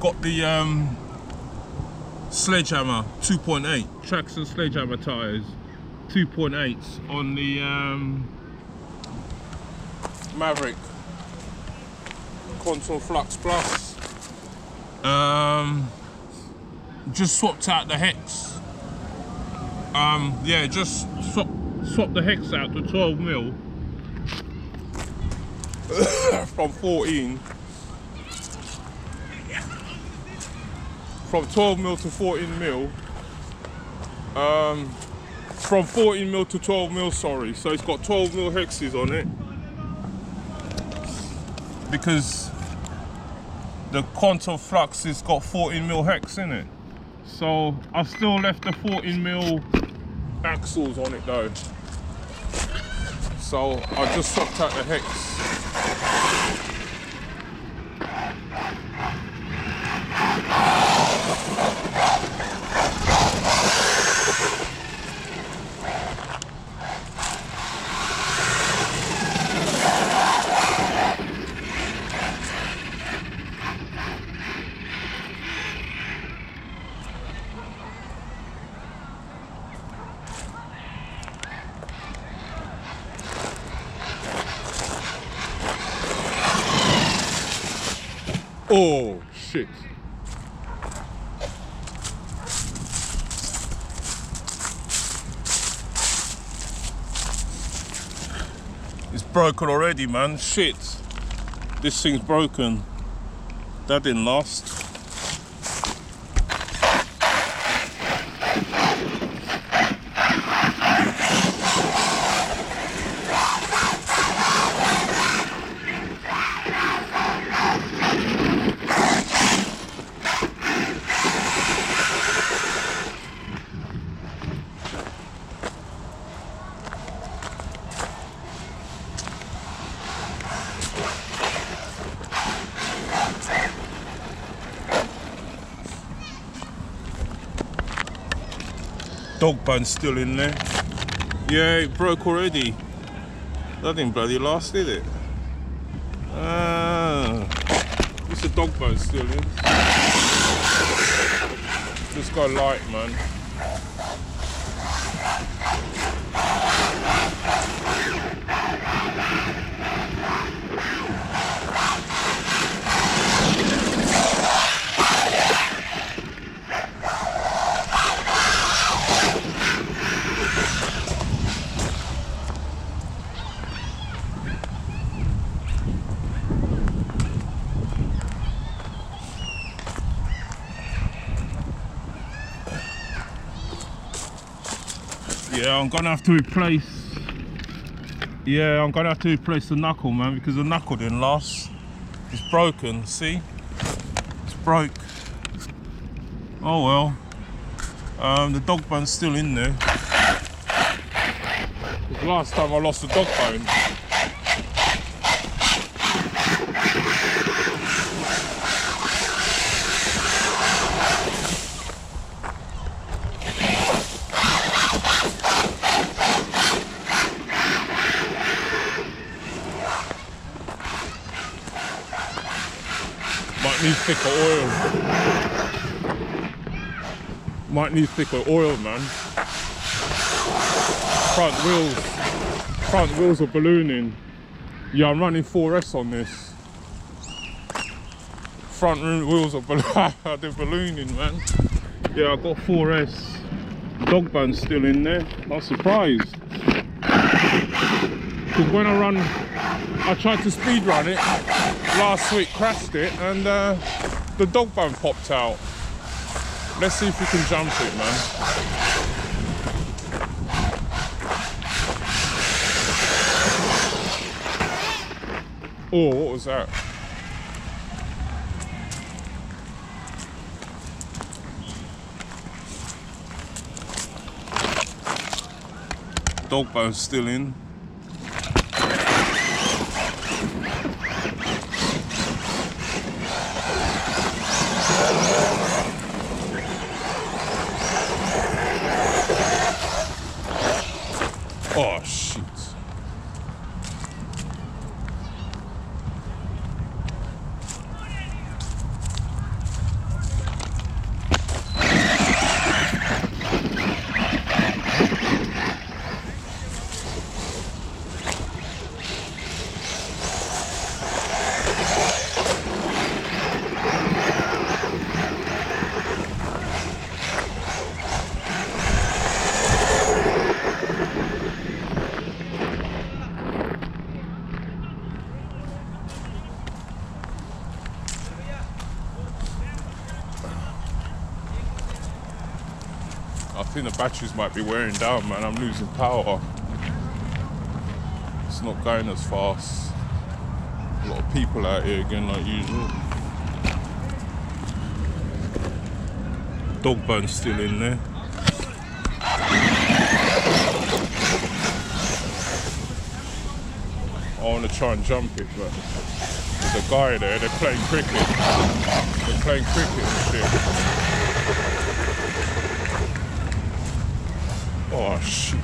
got the Sledgehammer 2.8 Traxxas Sledgehammer tyres, 2.8s on the Maverick Contour Flux Plus. Just swapped out the hex. Yeah, just swap the hex out to 12mm from 14. From 12mm to 14mm. From 14mm to 12mm, sorry. So it's got 12mm hexes on it. Because the Contour Flux has got 14mm hex in it. So I've still left the 14mm axles on it though. So I just swapped out the hex. Oh shit. It's broken already, man. Shit. This thing's broken. That didn't last. Dog bone's still in there. Yeah, it broke already. That didn't bloody last, did it? It's a dog bone still in. Just got light, man. Yeah, I'm gonna have to replace. Yeah, I'm gonna have to replace the knuckle, man, because the knuckle didn't last. It's broken. See, it's broke. Oh well. The dog bone's still in there. The last time I lost the dog bone. Might need thicker oil. Might need thicker oil, man. Front wheels are ballooning. Yeah, I'm running 4S on this. Front wheels are they're ballooning, man. Yeah, I've got 4S. Dog bone's still in there. Not surprised. Because when I tried to speed run it last week, crashed it, and the dog bone popped out. Let's see if we can jump it, man. Oh, what was that? Dog bone's still in. Oh shit. I think the batteries might be wearing down, man. I'm losing power. It's not going as fast. A lot of people out here again, like usual. Dog bone's still in there. I want to try and jump it, but there's a guy there. They're playing cricket. They're playing cricket and shit. Oh shit.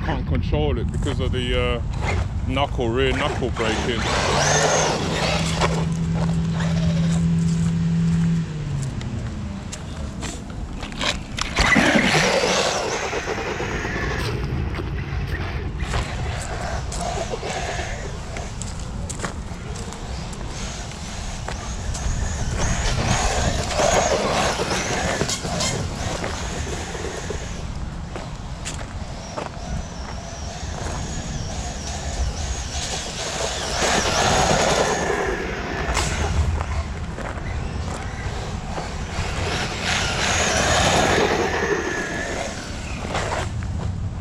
Can't control it because of the rear knuckle braking.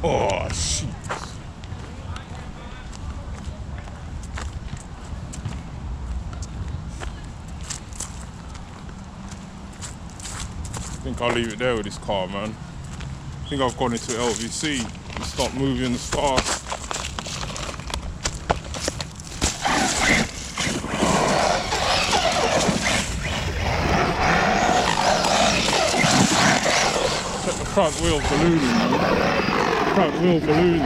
Oh shit. I think I'll leave it there with this car, man. I think I've gone into LVC and start moving as fast. Check the front wheel ballooning, man. Front wheel ballooning.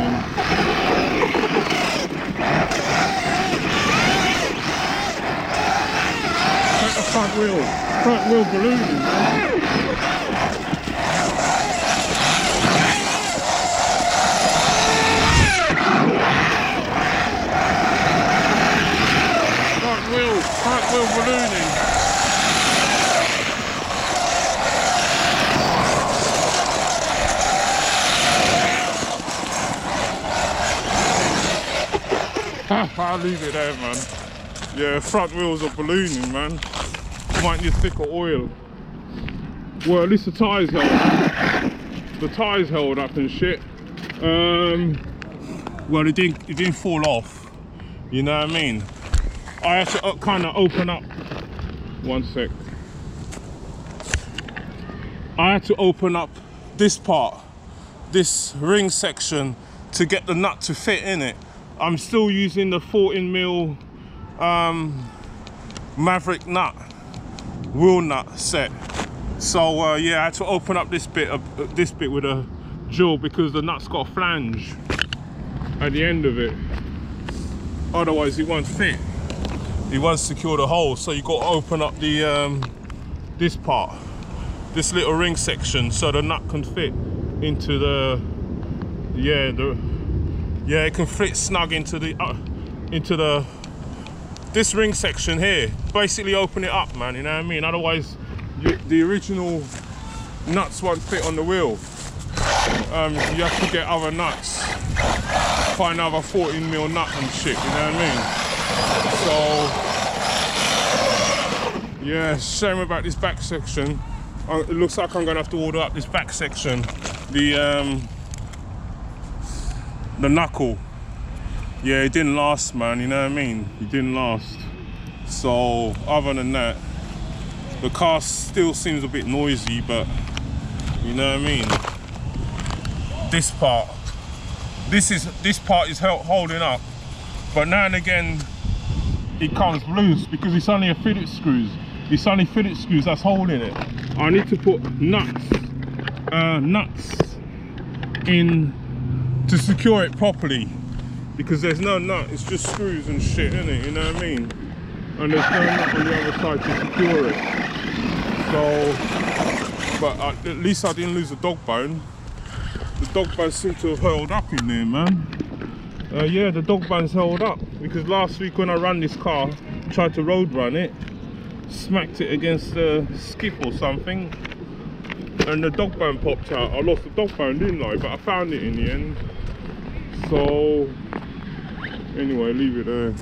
Check the front wheel ballooning, man. Front wheel ballooning. I'll leave it there, man. Yeah, front wheels are ballooning, man. Might need thicker oil. Well, at least the tyres held up. The tyres held up and shit. Well, it didn't fall off. You know what I mean? I had to kind of open up. One sec. I had to open up this part, this ring section, to get the nut to fit in it. I'm still using the 14mm Maverick nut, wheel nut set. So yeah, I had to open up this bit with a drill because the nut's got a flange at the end of it. Otherwise, it won't fit. It won't secure the hole. So you got to open up the this part, this little ring section, so the nut can fit into the it can fit snug into this ring section here. Basically open it up, man, you know what I mean? Otherwise the original nuts won't fit on the wheel. You have to get other nuts, find another 14mm nut and shit, you know what I mean? So yeah, shame about this back section. It looks like I'm gonna have to order up this back section, the knuckle. Yeah, it didn't last, man, you know what I mean? It didn't last. So other than that, the car still seems a bit noisy, but you know what I mean? This part is holding up, but now and again it comes loose because it's only a fitted screws. It's only fitted screws that's holding it. I need to put nuts nuts in to secure it properly, because there's no nut, it's just screws and shit, isn't it? You know what I mean? And there's no nut on the other side to secure it. So, but at least I didn't lose a dog bone. The dog bones seem to have held up in there, man. Yeah, the dog bones held up, because last week when I ran this car, tried to road run it, smacked it against a skip or something, and the dog bone popped out. I lost the dog bone, didn't I? But I found it in the end. So anyway, leave it there.